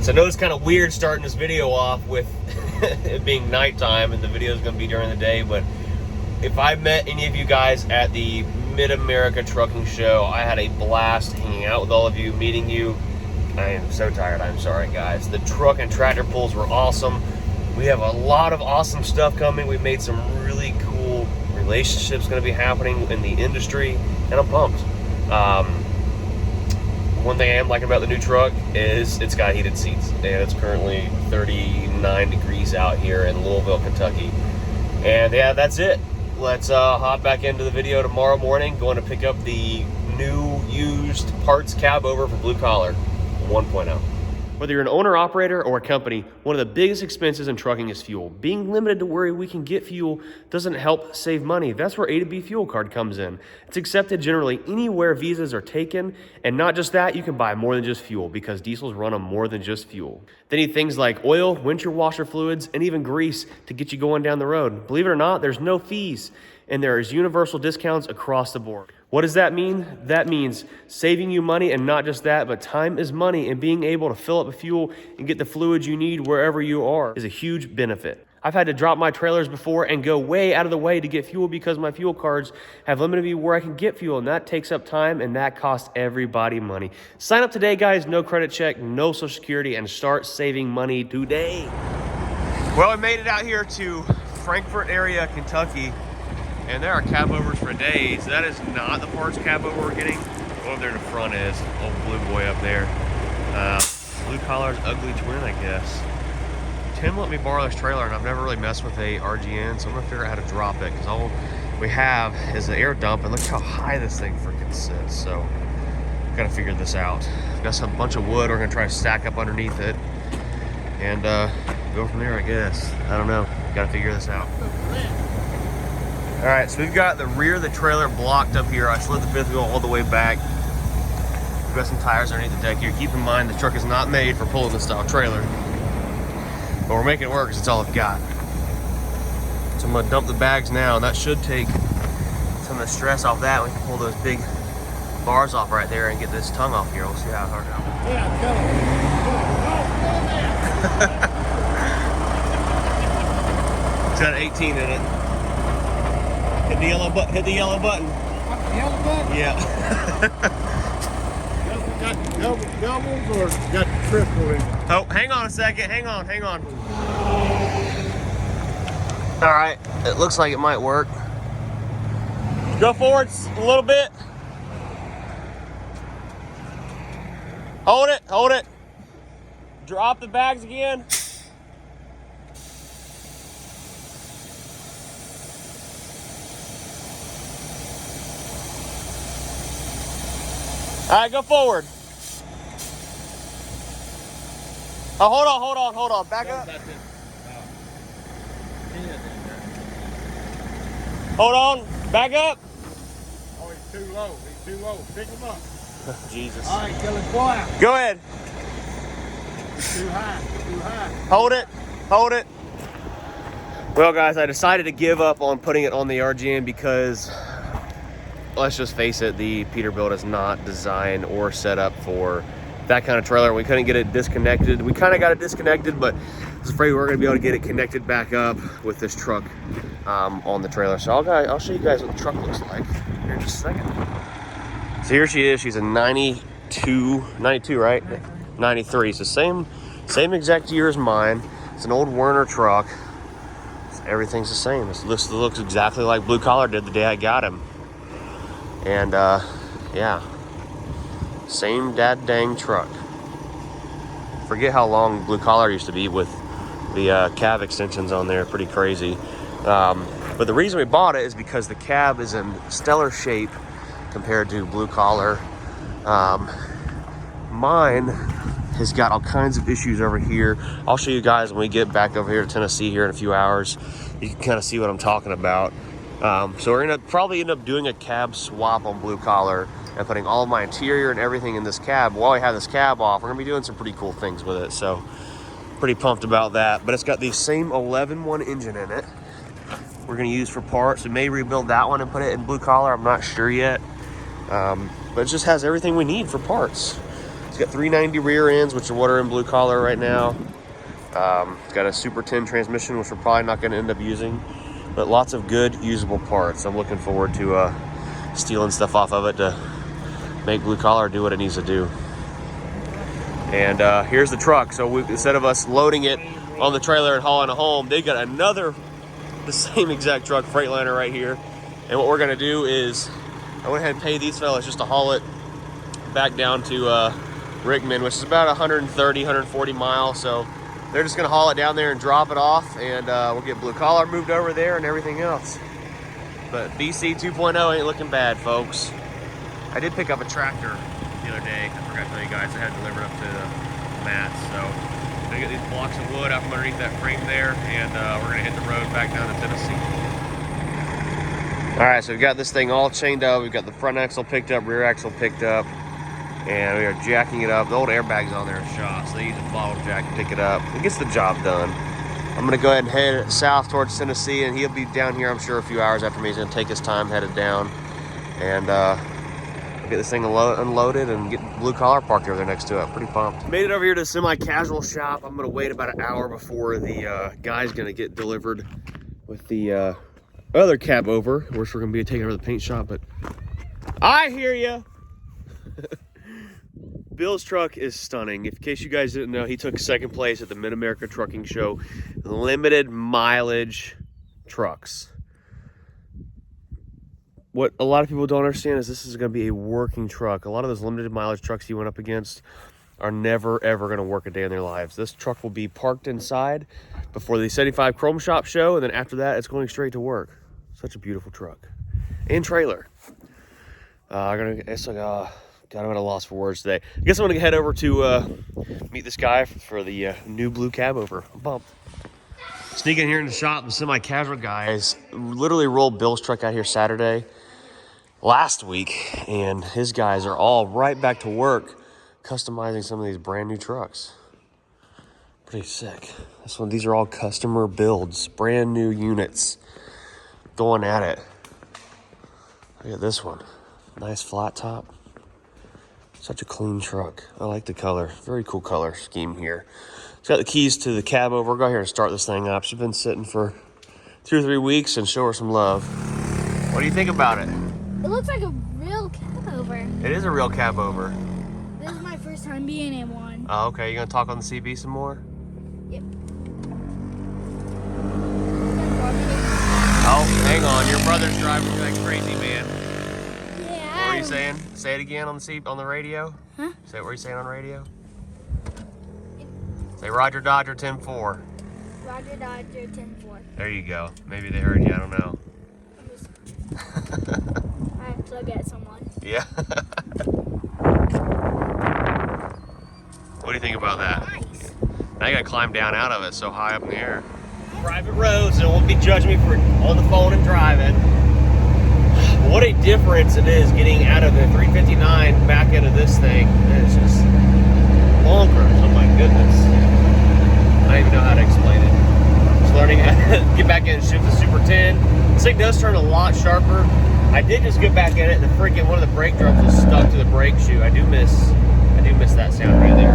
So I know it's kind of weird starting this video off with it being nighttime and the video is going to be during the day, but if I met any of you guys at the Mid-America Trucking Show, I had a blast hanging out with all of you, meeting you. I am so tired, I'm sorry guys. The truck and tractor pulls were awesome. We have a lot of awesome stuff coming. We've made some really cool relationships going to be happening in the industry, and I'm pumped. One thing I am liking about the new truck is it's got heated seats, and it's currently 39 degrees out here in Louisville, Kentucky. And yeah, that's it. Let's hop back into the video tomorrow morning. Going to pick up the new used parts Cabover for Blue Collar 1.0. Whether you're an owner-operator or a company, one of the biggest expenses in trucking is fuel. Being limited to where we can get fuel doesn't help save money. That's where AtoB fuel card comes in. It's accepted generally anywhere visas are taken, and not just that, you can buy more than just fuel because diesels run on more than just fuel. They need things like oil, windshield washer fluids, and even grease to get you going down the road. Believe it or not, there's no fees, and there is universal discounts across the board. What does that mean? That means saving you money, and not just that, but time is money, and being able to fill up a fuel and get the fluids you need wherever you are is a huge benefit. I've had to drop my trailers before and go way out of the way to get fuel because my fuel cards have limited me where I can get fuel, and that takes up time, and that costs everybody money. Sign up today, guys. No credit check, no social security, and start saving money today. Well, we made it out here to Frankfort area, Kentucky. And there are Cabovers for days. That is not the parts Cabover we're getting. Over there in the front is old blue boy up there. Blue Collar's ugly twin, I guess. Tim let me borrow this trailer, and I've never really messed with a RGN, so I'm gonna figure out how to drop it, because all we have is the air dump, and look how high this thing freaking sits. So gotta figure this out. I've got some bunch of wood we're gonna try to stack up underneath it, and go from there, I guess. I don't know. Gotta figure this out. All right, so we've got the rear of the trailer blocked up here. I slid the fifth wheel all the way back. We've got some tires underneath the deck here. Keep in mind, the truck is not made for pulling this style trailer, but we're making it work because it's all I've got. So I'm gonna dump the bags now, and that should take some of the stress off that. We can pull those big bars off right there and get this tongue off here. We'll see how hard it goes. Yeah, It's got an 18 in it. Hit the yellow button. Hit the yellow button. the yellow button? Yeah. Got doubles or got triple in? Oh, hang on a second. Hang on. All right. It looks like it might work. Go forward a little bit. Hold it. Drop the bags again. All right, go forward. Oh, hold on. Back up. Hold on. Back up. Oh, he's too low. Pick him up. Jesus. All right, kill him quiet. Go ahead. Too high. Hold it. Well, guys, I decided to give up on putting it on the RGN because, let's just face it, the Peterbilt is not designed or set up for that kind of trailer. We couldn't get it disconnected. We kind of got it disconnected, but I was afraid we weren't going to be able to get it connected back up with this truck on the trailer. So I'll show you guys what the truck looks like here in just a second. So here she is. She's a 92, right? 93. So same exact year as mine. It's an old Werner truck. Everything's the same. It looks exactly like Blue Collar did the day I got him. And yeah, same dad dang truck. Forget how long Blue Collar used to be with the cab extensions on there. Pretty crazy. But the reason we bought it is because the cab is in stellar shape compared to Blue Collar. Mine has got all kinds of issues over here. I'll show you guys when we get back over here to Tennessee here in a few hours. You can kind of see what I'm talking about. So we're gonna probably end up doing a cab swap on Blue Collar and putting all of my interior and everything in this cab. While I have this cab off, we're gonna be doing some pretty cool things with it. So pretty pumped about that. But it's got the same 11.1 engine in it. We're gonna use for parts. We may rebuild that one and put it in Blue Collar. I'm not sure yet. But it just has everything we need for parts. It's It's got 390 rear ends, which are what are in blue collar right now. It's got a Super 10 transmission, which we're probably not going to end up using, but lots of good usable parts. I'm looking forward to stealing stuff off of it to make blue collar do what it needs to do. And here's the truck. So instead of us loading it on the trailer and hauling it home, they got the same exact truck, Freightliner, right here. And what we're gonna do is, I went ahead and paid these fellas just to haul it back down to Rickman, which is about 130, 140 miles. So they're just gonna haul it down there and drop it off, and we'll get blue collar moved over there and everything else. But BC 2.0 ain't looking bad, folks. I did pick up a tractor the other day. I forgot to tell you guys, I had it delivered up to the mats. So I'm gonna get these blocks of wood out from underneath that frame there, and we're gonna hit the road back down to Tennessee. All right, so we've got this thing all chained up. We've got the front axle picked up, rear axle picked up, and we are jacking it up. The old airbag's on there in shop, so they use a bottle jack to pick it up. It gets the job done. I'm gonna go ahead and head south towards Tennessee, and he'll be down here, I'm sure, a few hours after me. He's gonna take his time headed down, and get this thing unloaded and get blue collar parked over there next to it. Pretty pumped. Made it over here to the semi-casual shop. I'm gonna wait about an hour before the guy's gonna get delivered with the other Cabover, which we're gonna be taking over the paint shop. But I hear you. Bill's truck is stunning. In case you guys didn't know, he took second place at the Mid-America Trucking Show, limited mileage trucks. What a lot of people don't understand is this is going to be a working truck. A lot of those limited mileage trucks he went up against are never, ever going to work a day in their lives. This truck will be parked inside before the 75 Chrome Shop show, and then after that, it's going straight to work. Such a beautiful truck. And trailer. God, I'm at a loss for words today. I guess I'm going to head over to meet this guy for the new blue Cabover. I'm pumped. Sneaking here in the shop, the semi-casual guys literally rolled Bill's truck out here Saturday last week, and his guys are all right back to work customizing some of these brand new trucks. Pretty sick. These are all customer builds, brand new units going at it. Look at this one. Nice flat top. Such a clean truck. I like the color. Very cool color scheme here. It's got the keys to the Cabover. We'll go here and start this thing up. She's been sitting for 2 or 3 weeks, and show her some love. What do you think about it? It looks like a real Cabover. It is a real Cabover. This is my first time being in one. Oh, okay. You gonna talk on the CB some more? Yep. Oh, hang on. Your brother's driving like crazy, man. Yeah. What were you saying? Say it again on the radio. Huh? Say what were you saying on radio? Say Roger Dodger 10-4. Roger Dodger 10-4. There you go. Maybe they heard you. I don't know. Alright, so get someone. Yeah. What do you think about that? Nice. Now you gotta climb down out of it, so high up in the air. Private roads, and won't be judging me for on the phone and driving. What a difference it is getting out of the 359 back into this thing. It's just bonkers. Oh my goodness. I don't even know how to explain it. Just learning how to get back in and shift the Super 10. This thing does turn a lot sharper. I did just get back in it, and one of the brake drums was stuck to the brake shoe. I do miss that sound right there.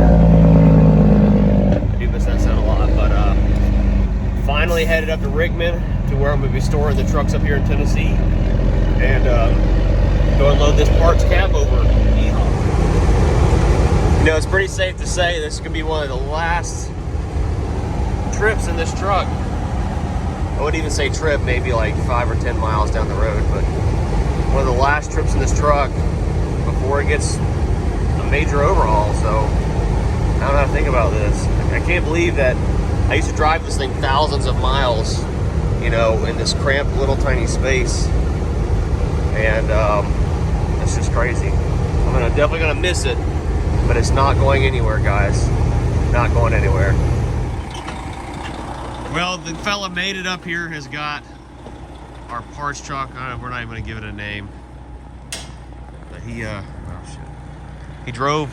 I do miss that sound a lot. But finally headed up to Rickman, to where I'm going to be storing the trucks up here in Tennessee, and go and load this parts cab over. You know, it's pretty safe to say this is going to be one of the last trips in this truck. I wouldn't even say trip, maybe like 5 or 10 miles down the road, but one of the last trips in this truck before it gets a major overhaul. So I don't know how to think about this. I can't believe that I used to drive this thing thousands of miles, you know, in this cramped little tiny space, and it's just crazy. I'm definitely gonna miss it, but it's not going anywhere, guys. Not going anywhere. Well, the fella made it up here has got our parts truck. I don't know, we're not even gonna give it a name, but he drove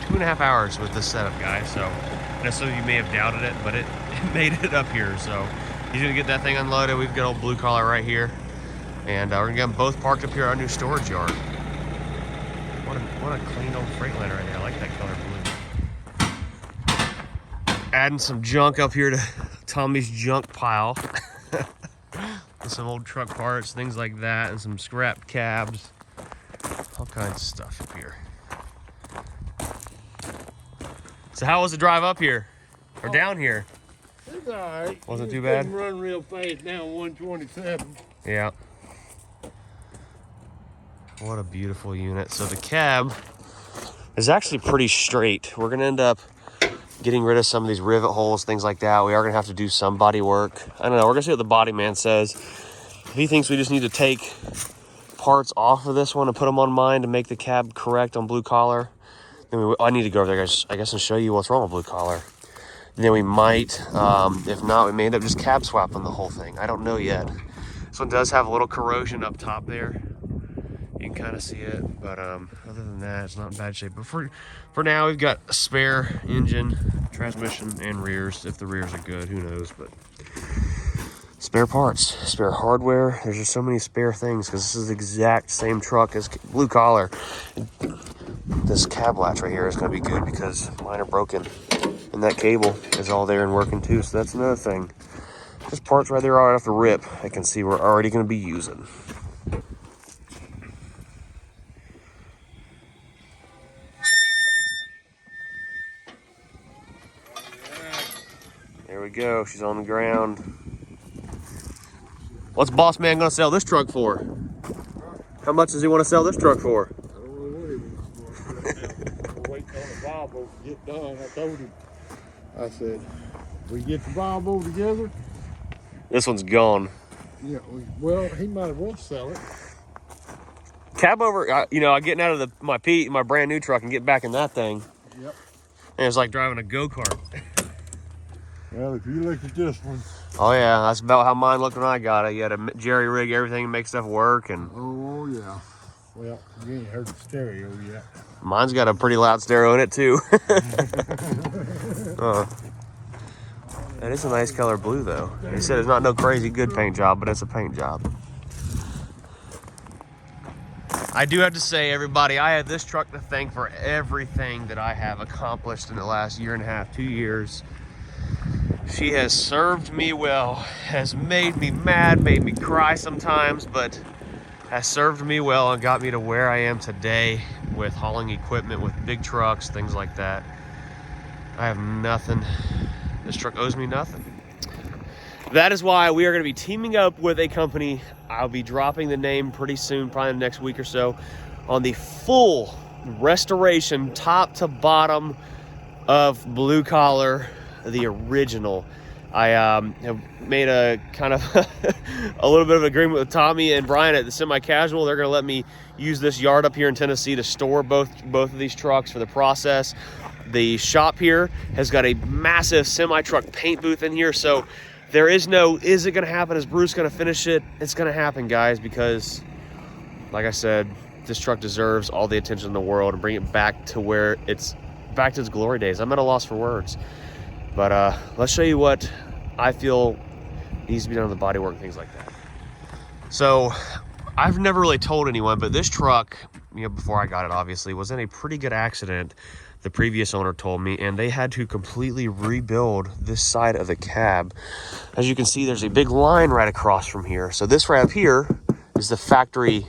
2.5 hours with this setup, guys. So I know some of you may have doubted it, but it made it up here. So he's gonna get that thing unloaded. We've got old blue collar right here, and we're gonna get them both parked up here at our new storage yard. What a clean old Freightliner right there. I like that Adding some junk up here to Tommy's junk pile. Some old truck parts, things like that, and some scrapped cabs. All kinds of stuff up here. So how was the drive up here? Or down here? It's all right. Wasn't too Couldn't bad? run real fast down 127. Yeah. What a beautiful unit. So the cab is actually pretty straight. We're gonna end up getting rid of some of these rivet holes, things like that. We are gonna have to do some body work. I don't know, we're gonna see what the body man says. If he thinks we just need to take parts off of this one and put them on mine to make the cab correct on blue collar, then I need to go over there, guys, I guess, and show you what's wrong with blue collar. And then we might, if not, we may end up just cab swapping the whole thing. I don't know yet. This one does have a little corrosion up top there. You can kind of see it, but other than that, it's not in bad shape. But for now, we've got a spare engine, transmission, and rears. If the rears are good, who knows? But spare parts, spare hardware. There's just so many spare things because this is the exact same truck as blue collar. This cab latch right here is going to be good because mine are broken, and that cable is all there and working too. So that's another thing. There's parts right there right off the rip. I can see we're already going to be using. There we go. She's on the ground. What's boss man gonna sell this truck for? How much does he want to sell this truck for? I don't know what he wants for right now. I'm waiting on the Volvo to get done. I told him, I said, we get the Volvo together. This one's gone. Yeah, well, he might as well sell it. Cabover, you know, getting out of my brand new truck and get back in that thing. Yep. And it's like driving a go-kart. Well, if you look at this one. Oh yeah, that's about how mine looked when I got it. You had to jerry rig everything and make stuff work, and Oh yeah. Well, you ain't heard the stereo yet. mine's got a pretty loud stereo in it too. That is a nice color blue though. He said it's not no crazy good paint job, but it's a paint job. I do have to say, everybody, I have this truck to thank for everything that I have accomplished in the last year and a half, 2 years. She has served me well, has made me mad, made me cry sometimes, but has served me well and got me to where I am today with hauling equipment, with big trucks, things like that. I have nothing. This truck owes me nothing. That is why we are going to be teaming up with a company. I'll be dropping the name pretty soon, probably in the next week or so, on the full restoration, top to bottom, of blue collar, the original. I have made a kind of a little bit of an agreement with Tommy and Brian at the Semi-Casual. They're going to let me use this yard up here in Tennessee to store both of these trucks for the process. The shop here has got a massive semi-truck paint booth in here, so there is no, is it going to happen? Is Bruce going to finish it? It's going to happen, guys, because, like I said, this truck deserves all the attention in the world and bring it back to where it's back to its glory days. I'm at a loss for words. But let's show you what I feel needs to be done with the bodywork and things like that. So I've never really told anyone, but this truck, you know, before I got it, obviously, was in a pretty good accident. The previous owner told me, and they had to completely rebuild this side of the cab. As you can see, there's a big line right across from here. So this right up here is the factory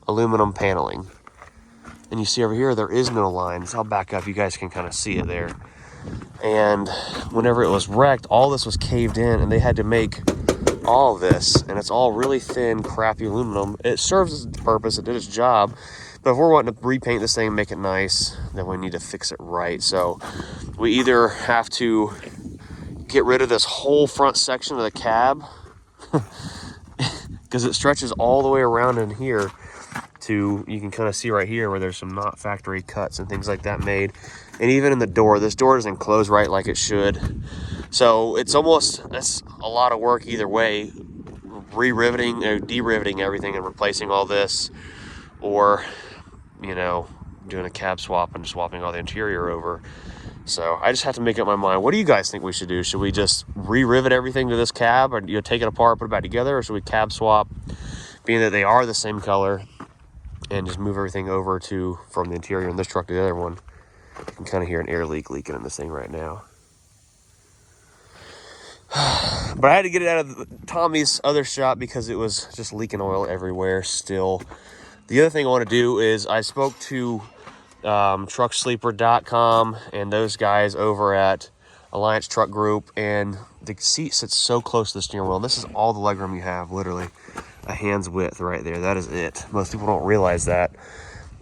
aluminum paneling. And you see over here, there is no lines. I'll back up, you guys can kind of see it there. And whenever it was wrecked, all this was caved in, and they had to make all of this, and it's all really thin, crappy aluminum. It serves its purpose, it did its job, but if we're wanting to repaint this thing and make it nice, then we need to fix it right. So we either have to get rid of this whole front section of the cab, because it stretches all the way around in here to, you can kind of see right here where there's some not factory cuts and things like that made. And even in the door, this door doesn't close right like it should. So it's a lot of work either way, re-riveting or de-riveting everything and replacing all this, or, you know, doing a cab swap and swapping all the interior over. So I just have to make up my mind. What do you guys think we should do? Should we just re-rivet everything to this cab, or, you know, take it apart, put it back together, or should we cab swap, being that they are the same color, and just move everything over from the interior in this truck to the other one? You can kind of hear an air leaking in this thing right now. But I had to get it out of Tommy's other shop because it was just leaking oil everywhere still. The other thing I want to do is I spoke to trucksleeper.com and those guys over at Alliance Truck Group, and the seat sits so close to the steering wheel. This is all the legroom you have, literally a hand's width right there. That is it. Most people don't realize that.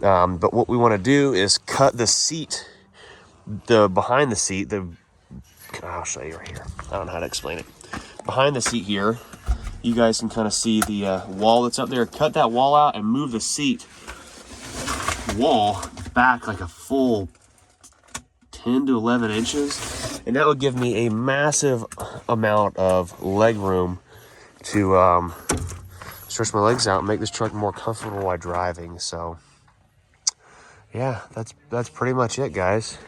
But what we want to do is cut the seat, behind the seat, I'll show you right here. I don't know how to explain it. Behind the seat here, you guys can kind of see the wall that's up there. Cut that wall out and move the seat wall back like a full 10 to 11 inches. And that would give me a massive amount of leg room to stretch my legs out and make this truck more comfortable while driving. So yeah, that's pretty much it, guys.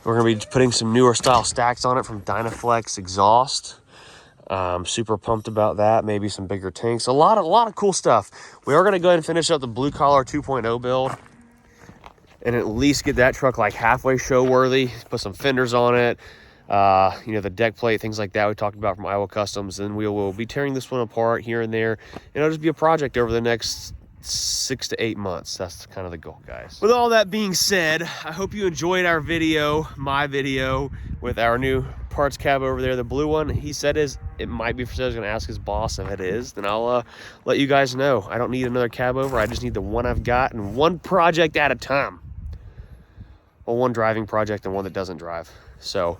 We're gonna be putting some newer style stacks on it from Dynaflex exhaust. Super pumped about that. Maybe some bigger tanks. A lot of cool stuff. We are gonna go ahead and finish up the blue collar 2.0 build and at least get that truck like halfway show worthy. Put some fenders on it. You know, the deck plate, things like that we talked about from Iowa Customs. And we will be tearing this one apart here and there. And it'll just be a project over the next 6 to 8 months. That's kind of the goal, guys. With all that being said, I hope you enjoyed our video, my video, with our new parts cab over there. The blue one, he said it might be for sale. He's gonna ask his boss. If it is, then I'll let you guys know. I don't need another cab over. I just need the one I've got, and one project at a time. Well, one driving project and one that doesn't drive. So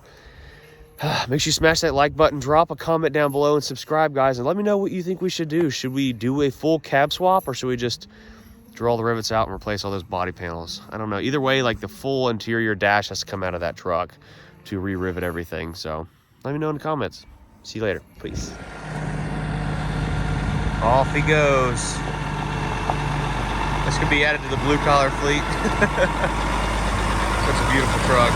make sure you smash that like button, drop a comment down below, and subscribe, guys, and let me know what you think we should do. Should we do a full cab swap, or should we just drill all the rivets out and replace all those body panels? I don't know. Either way, like, the full interior dash has to come out of that truck to re-rivet everything. So let me know in the comments. See you later. Peace. Off he goes. This could be added to the blue collar fleet. Such a beautiful truck.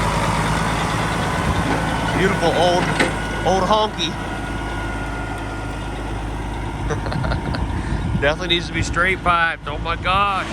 Beautiful old honky. Definitely needs to be straight piped. Oh my God.